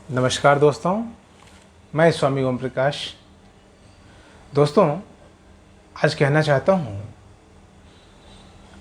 नमस्कार दोस्तों, मैं स्वामी ओम प्रकाश। दोस्तों, आज कहना चाहता हूँ,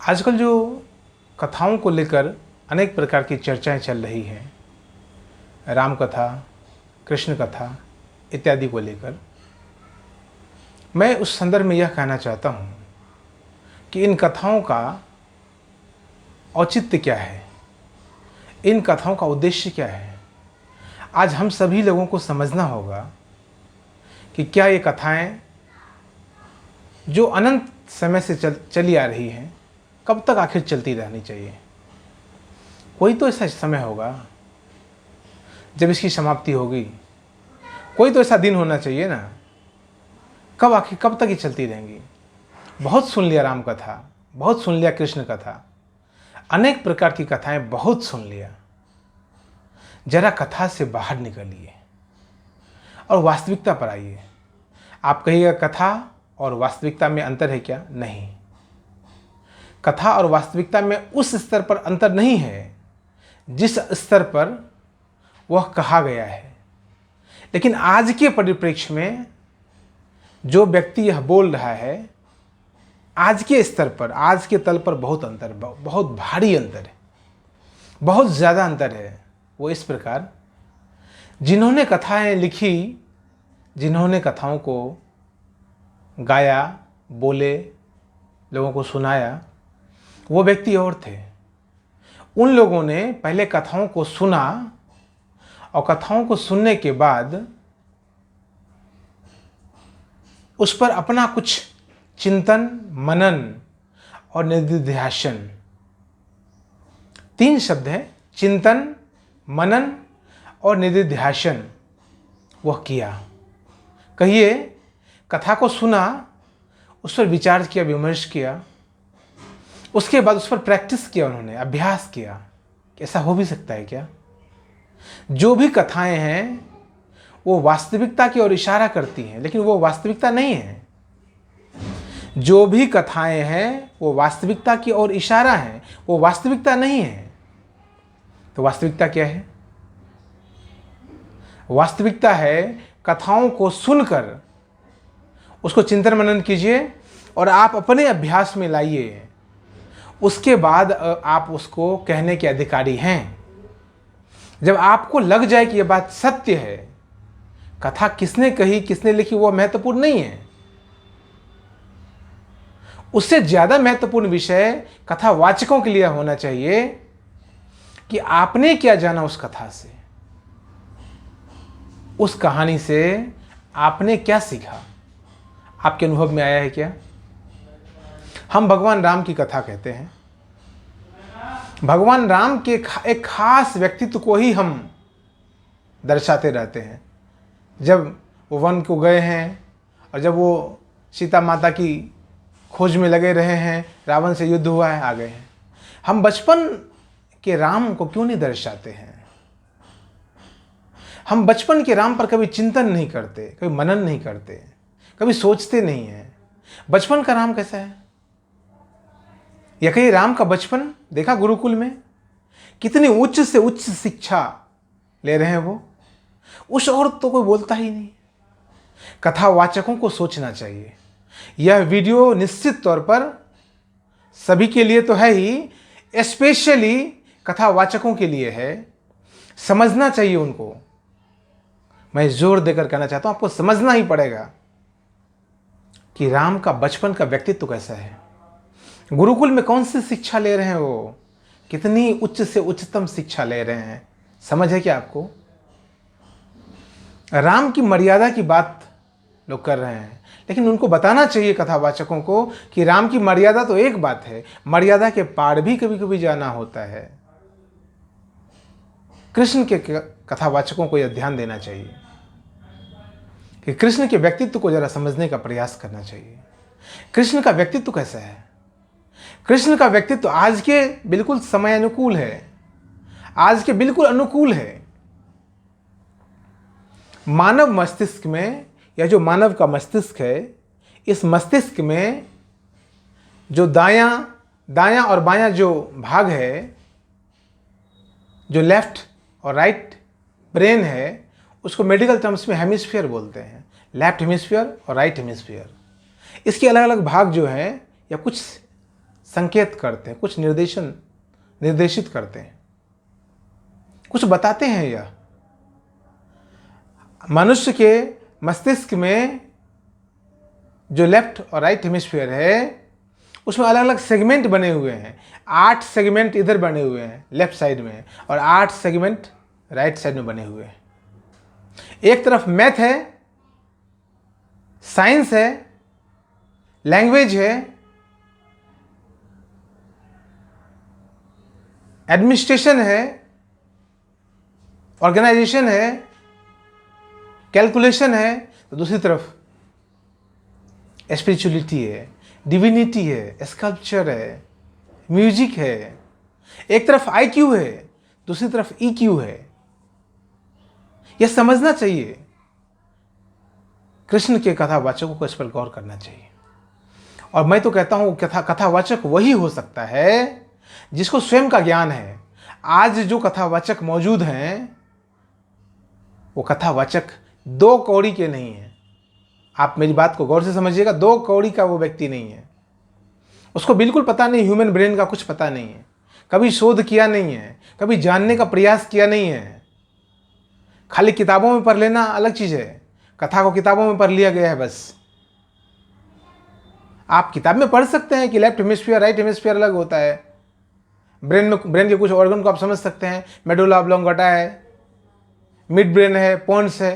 आजकल जो कथाओं को लेकर अनेक प्रकार की चर्चाएं चल रही हैं, राम कथा, कृष्ण कथा इत्यादि को लेकर, मैं उस संदर्भ में यह कहना चाहता हूँ कि इन कथाओं का औचित्य क्या है, इन कथाओं का उद्देश्य क्या है। आज हम सभी लोगों को समझना होगा कि क्या ये कथाएं जो अनंत समय से चली आ रही हैं, कब तक आखिर चलती रहनी चाहिए। कोई तो ऐसा समय होगा जब इसकी समाप्ति होगी, कोई तो ऐसा दिन होना चाहिए ना, कब तक ये चलती रहेंगी। बहुत सुन लिया राम कथा, बहुत सुन लिया कृष्ण कथा, अनेक प्रकार की कथाएं बहुत सुन लिया। जरा कथा से बाहर निकलिए और वास्तविकता पर आइए। आप कहिएगा कथा और वास्तविकता में अंतर है क्या? नहीं, कथा और वास्तविकता में उस स्तर पर अंतर नहीं है जिस स्तर पर वह कहा गया है। लेकिन आज के परिप्रेक्ष्य में जो व्यक्ति यह बोल रहा है, आज के स्तर पर, आज के तल पर बहुत अंतर, बहुत भारी अंतर है, बहुत ज़्यादा अंतर है। वो इस प्रकार, जिन्होंने कथाएं लिखी, जिन्होंने कथाओं को गाया, बोले, लोगों को सुनाया, वो व्यक्ति और थे। उन लोगों ने पहले कथाओं को सुना और कथाओं को सुनने के बाद उस पर अपना कुछ चिंतन, मनन और निधिध्यासन, 3 शब्द हैं, चिंतन, मनन और निधिध्यासन, वह किया। कहिए, कथा को सुना, उस पर विचार किया, विमर्श किया, उसके बाद उस पर प्रैक्टिस किया, उन्होंने अभ्यास किया कि ऐसा हो भी सकता है क्या। जो भी कथाएं हैं वो वास्तविकता की ओर इशारा करती हैं, लेकिन वो वास्तविकता नहीं है। जो भी कथाएं हैं वो वास्तविकता की ओर इशारा है, वो वास्तविकता नहीं है। तो वास्तविकता क्या है? वास्तविकता है कथाओं को सुनकर उसको चिंतन मनन कीजिए और आप अपने अभ्यास में लाइए। उसके बाद आप उसको कहने के अधिकारी हैं। जब आपको लग जाए कि यह बात सत्य है, कथा किसने कही, किसने लिखी, वो महत्वपूर्ण नहीं है। उससे ज्यादा महत्वपूर्ण विषय कथावाचकों के लिए होना चाहिए कि आपने क्या जाना उस कथा से, उस कहानी से आपने क्या सीखा, आपके अनुभव में आया है क्या। हम भगवान राम की कथा कहते हैं। भगवान राम के एक खास व्यक्तित्व को ही हम दर्शाते रहते हैं। जब वो वन को गए हैं और जब वो सीता माता की खोज में लगे रहे हैं, रावण से युद्ध हुआ है, आ गए हैं। हम बचपन के राम को क्यों नहीं दर्शाते हैं? हम बचपन के राम पर कभी चिंतन नहीं करते, कभी मनन नहीं करते, कभी सोचते नहीं हैं बचपन का राम कैसा है। या कहीं राम का बचपन देखा गुरुकुल में, कितनी उच्च से उच्च शिक्षा ले रहे हैं वो, उस और तो कोई बोलता ही नहीं। कथावाचकों को सोचना चाहिए। यह वीडियो निश्चित तौर पर सभी के लिए तो है ही, स्पेशली कथावाचकों के लिए है। समझना चाहिए उनको। मैं जोर देकर कहना चाहता हूं, आपको समझना ही पड़ेगा कि राम का बचपन का व्यक्तित्व कैसा है। गुरुकुल में कौन सी शिक्षा ले रहे हैं वो, कितनी उच्च से उच्चतम शिक्षा ले रहे हैं, समझ है क्या आपको? राम की मर्यादा की बात लोग कर रहे हैं, लेकिन उनको बताना चाहिए कथावाचकों को कि राम की मर्यादा तो एक बात है, मर्यादा के पार भी कभी कभी जाना होता है। कृष्ण के कथावाचकों को यह ध्यान देना चाहिए कि कृष्ण के व्यक्तित्व को जरा समझने का प्रयास करना चाहिए। कृष्ण का व्यक्तित्व कैसा है? कृष्ण का व्यक्तित्व आज के बिल्कुल समय अनुकूल है, आज के बिल्कुल अनुकूल है। मानव मस्तिष्क में, या जो मानव का मस्तिष्क है, इस मस्तिष्क में जो दायां और बायां जो भाग है, जो लेफ्ट और राइट ब्रेन है उसको मेडिकल टर्म्स में हेमिस्फीयर बोलते हैं, लेफ्ट हेमिस्फीयर और राइट हेमिस्फीयर। इसके अलग अलग भाग जो हैं या कुछ संकेत करते हैं, कुछ निर्देशित करते हैं, कुछ बताते हैं। यह मनुष्य के मस्तिष्क में जो लेफ्ट और राइट हेमिस्फीयर है उसमें अलग अलग सेगमेंट बने हुए हैं। 8 सेगमेंट इधर बने हुए हैं लेफ्ट साइड में और 8 सेगमेंट राइट साइड में बने हुए हैं। एक तरफ मैथ है, साइंस है, लैंग्वेज है, एडमिनिस्ट्रेशन है, ऑर्गेनाइजेशन है, कैलकुलेशन है, तो दूसरी तरफ स्पिरिचुअलिटी है, डिविनिटी है, स्कल्पचर है, म्यूजिक है। एक तरफ आईक्यू है, दूसरी तरफ ईक्यू है। यह समझना चाहिए। कृष्ण के कथावाचकों को इस पर गौर करना चाहिए। और मैं तो कहता हूं कथावाचक वही हो सकता है जिसको स्वयं का ज्ञान है। आज जो कथावाचक मौजूद हैं वो कथावाचक 2 कौड़ी के नहीं हैं। आप मेरी बात को गौर से समझिएगा, 2 कौड़ी का वो व्यक्ति नहीं है। उसको बिल्कुल पता नहीं, ह्यूमन ब्रेन का कुछ पता नहीं है, कभी शोध किया नहीं है, कभी जानने का प्रयास किया नहीं है। खाली किताबों में पढ़ लेना अलग चीज़ है, कथा को किताबों में पढ़ लिया गया है बस। आप किताब में पढ़ सकते हैं कि लेफ्ट हेमिस्फीयर राइट हेमिस्फीयर अलग होता है। ब्रेन के कुछ ऑर्गन को आप समझ सकते हैं, मेडुला ऑब्लोंगेटा है, मिड ब्रेन है, पोन्स है,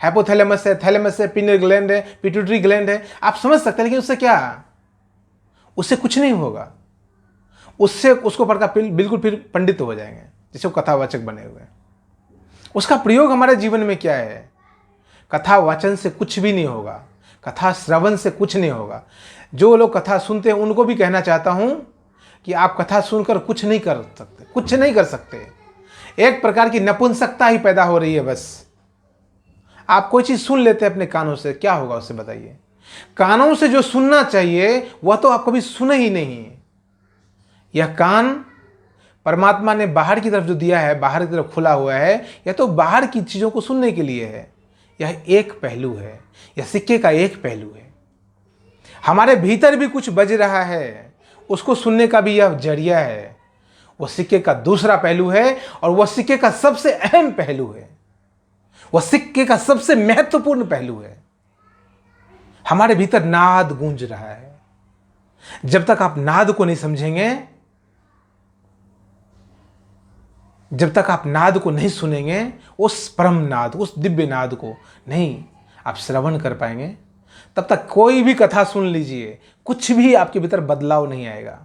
हाइपोथैलेमस है, थैलेमस है, पिनियल ग्लैंड है, पिट्यूटरी ग्लैंड है। आप समझ सकते हैं, लेकिन उससे क्या, उससे कुछ नहीं होगा। उससे उसको पढ़कर बिल्कुल फिर पंडित हो जाएंगे जैसे वो कथावाचक बने हुए हैं। उसका प्रयोग हमारे जीवन में क्या है? कथा वाचन से कुछ भी नहीं होगा, कथा श्रवण से कुछ नहीं होगा। जो लोग कथा सुनते हैं उनको भी कहना चाहता हूं कि आप कथा सुनकर कुछ नहीं कर सकते, कुछ नहीं कर सकते। एक प्रकार की नपुंसकता ही पैदा हो रही है बस। आप कोई चीज सुन लेते हैं अपने कानों से, क्या होगा उससे बताइए? कानों से जो सुनना चाहिए वह तो आप कभी सुने ही नहीं। यह कान परमात्मा ने बाहर की तरफ जो दिया है, बाहर की तरफ खुला हुआ है, यह तो बाहर की चीजों को सुनने के लिए है। यह एक पहलू है, यह सिक्के का एक पहलू है। हमारे भीतर भी कुछ बज रहा है, उसको सुनने का भी यह जरिया है। वह सिक्के का दूसरा पहलू है और वह सिक्के का सबसे अहम पहलू है, वह सिक्के का सबसे महत्वपूर्ण पहलू है। हमारे भीतर नाद गूंज रहा है। जब तक आप नाद को नहीं समझेंगे, जब तक आप नाद को नहीं सुनेंगे, उस परम नाद, उस दिव्य नाद को नहीं आप श्रवण कर पाएंगे, तब तक कोई भी कथा सुन लीजिए, कुछ भी आपके भीतर बदलाव नहीं आएगा।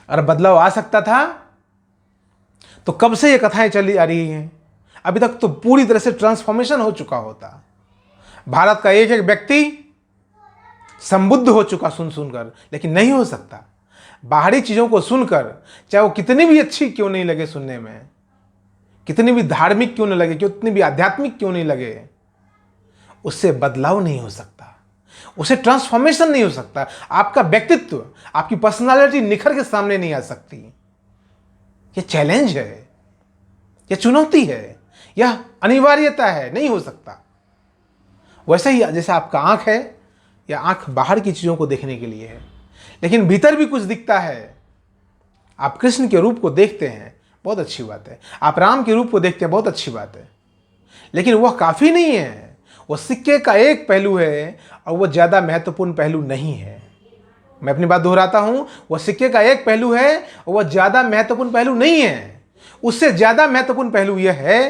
अगर बदलाव आ सकता था तो कब से ये कथाएं चली आ रही हैं? अभी तक तो पूरी तरह से ट्रांसफॉर्मेशन हो चुका होता। भारत का एक एक व्यक्ति संबुद्ध हो चुका सुन सुनकर, लेकिन नहीं हो सकता। बाहरी चीजों को सुनकर, चाहे वो कितनी भी अच्छी क्यों नहीं लगे सुनने में, कितनी भी धार्मिक क्यों नहीं लगे, कितनी भी आध्यात्मिक क्यों नहीं लगे, उससे बदलाव नहीं हो सकता, उससे ट्रांसफॉर्मेशन नहीं हो सकता। आपका व्यक्तित्व, आपकी पर्सनालिटी निखर के सामने नहीं आ सकती। यह चैलेंज है, यह चुनौती है, यह अनिवार्यता है, नहीं हो सकता। वैसे ही जैसे आपका आंख है, या आंख बाहर की चीजों को देखने के लिए है, लेकिन भीतर भी कुछ दिखता है। आप कृष्ण के रूप को देखते हैं, बहुत अच्छी बात है। आप राम के रूप को देखते हैं, बहुत अच्छी बात है। लेकिन वह काफी नहीं है। वह सिक्के का एक पहलू है और वह ज्यादा महत्वपूर्ण पहलू नहीं है। मैं अपनी बात दोहराता हूं, वह सिक्के का एक पहलू है और वह ज्यादा महत्वपूर्ण पहलू नहीं है। उससे ज्यादा महत्वपूर्ण पहलू यह है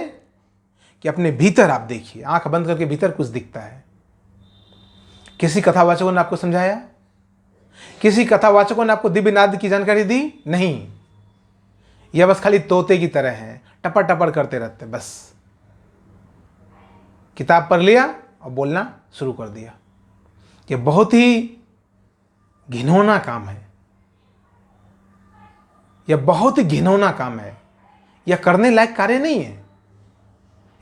कि अपने भीतर आप देखिए, आंख बंद करके भीतर कुछ दिखता है। किसी कथावाचकों ने आपको समझाया? किसी कथावाचकों ने आपको दिव्य नाद की जानकारी दी? नहीं। यह बस खाली तोते की तरह है, टपर टपर करते रहते, बस किताब पढ़ लिया और बोलना शुरू कर दिया। यह बहुत ही घिनौना काम है, यह बहुत ही घिनौना काम है। यह करने लायक कार्य नहीं है,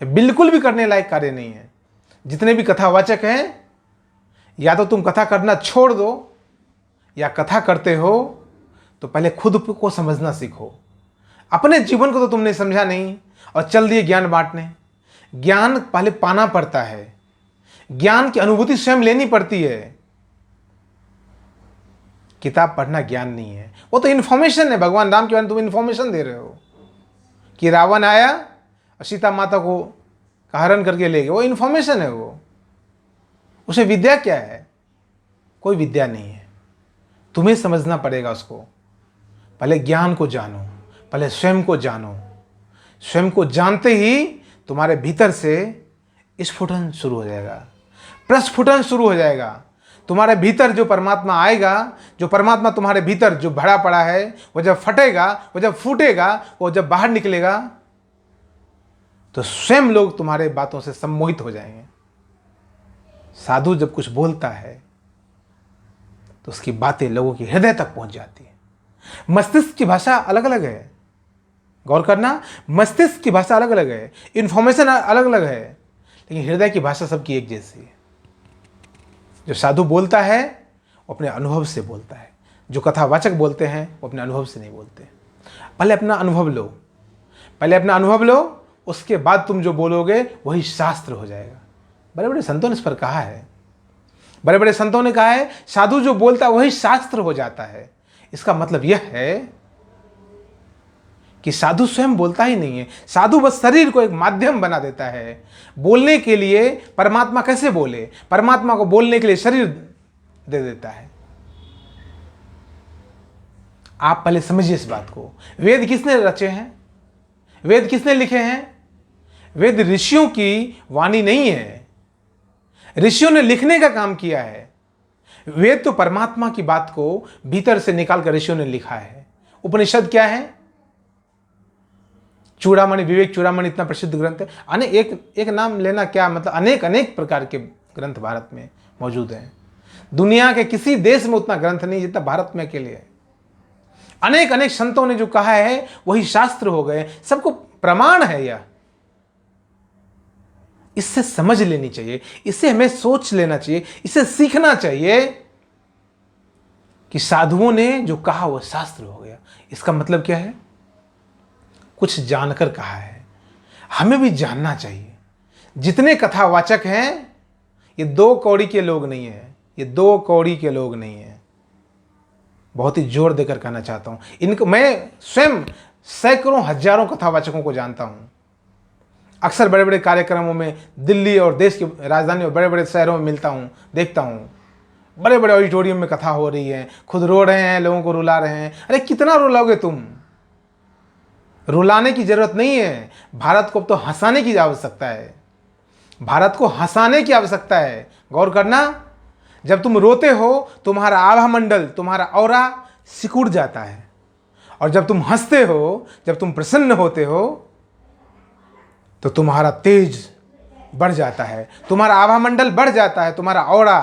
यह बिल्कुल भी करने लायक कार्य नहीं है। जितने भी कथावाचक हैं, या तो तुम कथा करना छोड़ दो, या कथा करते हो तो पहले खुद को समझना सीखो। अपने जीवन को तो तुमने समझा नहीं और चल दिए ज्ञान बांटने। ज्ञान पहले पाना पड़ता है, ज्ञान की अनुभूति स्वयं लेनी पड़ती है। किताब पढ़ना ज्ञान नहीं है, वो तो इन्फॉर्मेशन है। भगवान राम के बारे में तुम इन्फॉर्मेशन दे रहे हो कि रावण आया और सीता माता को हरण करके ले गया, वो इन्फॉर्मेशन है। वो उसे विद्या क्या है? कोई विद्या नहीं है। तुम्हें समझना पड़ेगा उसको। पहले ज्ञान को जानो, पहले स्वयं को जानो। स्वयं को जानते ही तुम्हारे भीतर से स्फुटन शुरू हो जाएगा, प्रस्फुटन शुरू हो जाएगा। तुम्हारे भीतर जो परमात्मा आएगा, जो परमात्मा तुम्हारे भीतर जो भरा पड़ा है, वो जब फटेगा, वो जब फूटेगा, वो जब बाहर निकलेगा, तो स्वयं लोग तुम्हारे बातों से सम्मोहित हो जाएंगे। साधु जब कुछ बोलता है तो उसकी बातें लोगों के हृदय तक पहुंच जाती है। मस्तिष्क की भाषा अलग अलग है, गौर करना। मस्तिष्क की भाषा अलग अलग है, इंफॉर्मेशन अलग अलग है, लेकिन हृदय की भाषा सबकी एक जैसी है। जो साधु बोलता है वो अपने अनुभव से बोलता है, जो कथावाचक बोलते हैं वो अपने अनुभव से नहीं बोलते। पहले अपना अनुभव लो, पहले अपना अनुभव लो, उसके बाद तुम जो बोलोगे वही शास्त्र हो जाएगा। बड़े बड़े संतों ने इस पर कहा है, बड़े बड़े संतों ने कहा है साधु जो बोलता है वही शास्त्र हो जाता है। इसका मतलब यह है कि साधु स्वयं बोलता ही नहीं है, साधु बस शरीर को एक माध्यम बना देता है बोलने के लिए। परमात्मा कैसे बोले? परमात्मा को बोलने के लिए शरीर दे देता है। आप पहले समझिए इस बात को। वेद किसने रचे हैं? वेद किसने लिखे हैं? वेद ऋषियों की वाणी नहीं है, ऋषियों ने लिखने का काम किया है। वेद तो परमात्मा की बात को भीतर से निकालकर ऋषियों ने लिखा है। उपनिषद क्या है? चूड़ामणि, विवेक चूड़ामणि इतना प्रसिद्ध ग्रंथ है। एक नाम लेना क्या मतलब, अनेक अनेक प्रकार के ग्रंथ भारत में मौजूद हैं। दुनिया के किसी देश में उतना ग्रंथ नहीं जितना भारत में अकेले है। अनेक अनेक संतों ने जो कहा है वही शास्त्र हो गए, सबको प्रमाण है यह। इससे समझ लेनी चाहिए, इससे हमें सोच लेना चाहिए, इससे सीखना चाहिए कि साधुओं ने जो कहा वो शास्त्र हो गया। इसका मतलब क्या है? कुछ जानकर कहा है। हमें भी जानना चाहिए। जितने कथावाचक हैं ये 2 कौड़ी के लोग नहीं हैं, ये 2 कौड़ी के लोग नहीं हैं। बहुत ही जोर देकर कहना चाहता हूं इनको। मैं स्वयं सैकड़ों हजारों कथावाचकों को जानता हूं। अक्सर बड़े बड़े कार्यक्रमों में दिल्ली और देश की राजधानी और बड़े बड़े शहरों में मिलता हूं, देखता हूं बड़े बड़े ऑडिटोरियम में कथा हो रही है, खुद रो रहे हैं, लोगों को रुला रहे हैं। अरे कितना रुलाओगे तुम? रुलाने की जरूरत नहीं है। भारत को तो हंसाने की आवश्यकता है, भारत को हंसाने की आवश्यकता है। गौर करना, जब तुम रोते हो तुम्हारा आभा मंडल, तुम्हारा ऑरा सिकुड़ जाता है, और जब तुम हंसते हो, जब तुम प्रसन्न होते हो तो तुम्हारा तेज बढ़ जाता है, तुम्हारा आभा मंडल बढ़ जाता है, तुम्हारा ऑरा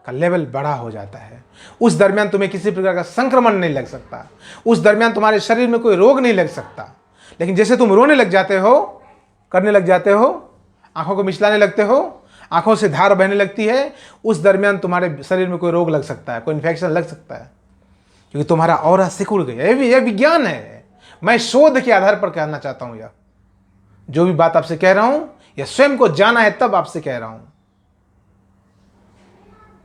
का लेवल बड़ा हो जाता है। उस दरमियान तुम्हें किसी प्रकार का संक्रमण नहीं लग सकता, उस दरमियान तुम्हारे शरीर में कोई रोग नहीं लग सकता। लेकिन जैसे तुम रोने लग जाते हो, करने लग जाते हो, आंखों को मिचलाने लगते हो, आंखों से धार बहने लगती है, उस दरमियान तुम्हारे शरीर में कोई रोग लग सकता है, कोई इन्फेक्शन लग सकता है, क्योंकि तुम्हारा ऑरा सिकुड़ गया। यह विज्ञान है। मैं शोध के आधार पर कहना चाहता हूं। यह जो भी बात आपसे कह रहा हूं यह स्वयं को जाना है तब आपसे कह रहा हूं।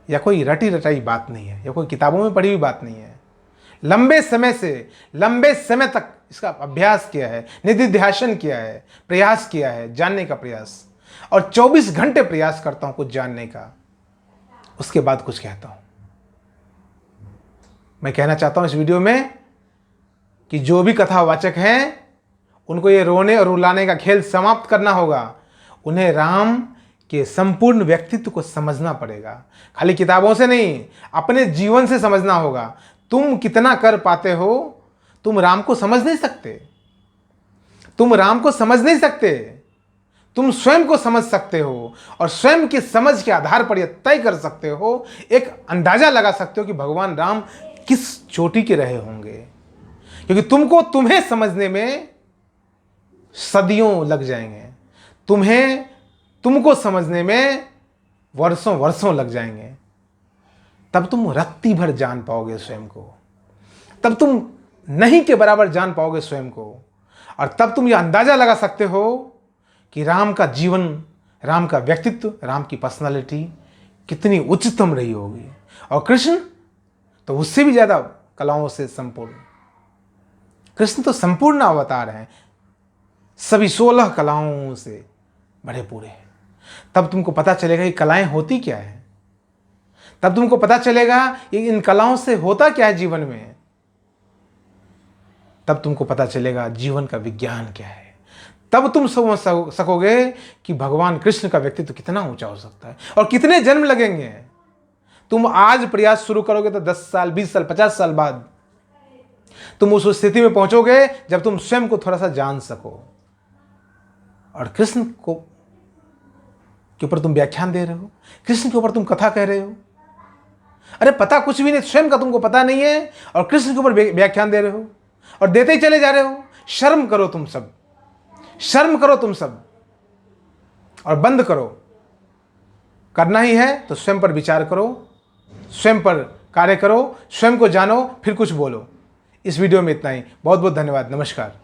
यह कोई रटी रटाई बात नहीं है, यह कोई किताबों में पढ़ी हुई बात नहीं है। लंबे समय तक इसका अभ्यास किया है, निधिध्यासन किया है, प्रयास किया है, जानने का प्रयास, और 24 घंटे प्रयास करता हूं कुछ जानने का, उसके बाद कुछ कहता हूं। मैं कहना चाहता हूं इस वीडियो में कि जो भी कथावाचक हैं उनको ये रोने और रुलाने का खेल समाप्त करना होगा। उन्हें राम के संपूर्ण व्यक्तित्व को समझना पड़ेगा, खाली किताबों से नहीं, अपने जीवन से समझना होगा। तुम कितना कर पाते हो? तुम राम को समझ नहीं सकते, तुम राम को समझ नहीं सकते, तुम स्वयं को समझ सकते हो, और स्वयं की समझ के आधार पर यह तय कर सकते हो, एक अंदाजा लगा सकते हो कि भगवान राम किस चोटी के रहे होंगे। क्योंकि तुम्हें समझने में सदियों लग जाएंगे, तुमको समझने में वर्षों वर्षों लग जाएंगे। तब तुम रत्ती भर जान पाओगे स्वयं को, तब तुम नहीं के बराबर जान पाओगे स्वयं को, और तब तुम यह अंदाजा लगा सकते हो कि राम का जीवन, राम का व्यक्तित्व, राम की पर्सनालिटी कितनी उच्चतम रही होगी। और कृष्ण तो उससे भी ज़्यादा कलाओं से संपूर्ण। कृष्ण तो संपूर्ण अवतार हैं, सभी 16 कलाओं से बड़े पूरे हैं। तब तुमको पता चलेगा कि कलाएं होती क्या है। तब तुमको पता चलेगा कि इन कलाओं से होता क्या है जीवन में। तब तुमको पता चलेगा जीवन का विज्ञान क्या है। तब तुम समझ सकोगे कि भगवान कृष्ण का व्यक्तित्व कितना ऊंचा हो सकता है और कितने जन्म लगेंगे। तुम आज प्रयास शुरू करोगे तो 10 साल, 20 साल, 50 साल बाद तुम उस स्थिति में पहुंचोगे जब तुम स्वयं को थोड़ा सा जान सको। और कृष्ण को के ऊपर तुम व्याख्यान दे रहे हो, कृष्ण के ऊपर तुम कथा कह रहे हो। अरे पता कुछ भी नहीं, स्वयं का तुमको पता नहीं है और कृष्ण के ऊपर व्याख्यान दे रहे हो और देते ही चले जा रहे हो। शर्म करो तुम सब, शर्म करो तुम सब और बंद करो। करना ही है तो स्वयं पर विचार करो, स्वयं पर कार्य करो, स्वयं को जानो, फिर कुछ बोलो। इस वीडियो में इतना ही। बहुत बहुत धन्यवाद। नमस्कार।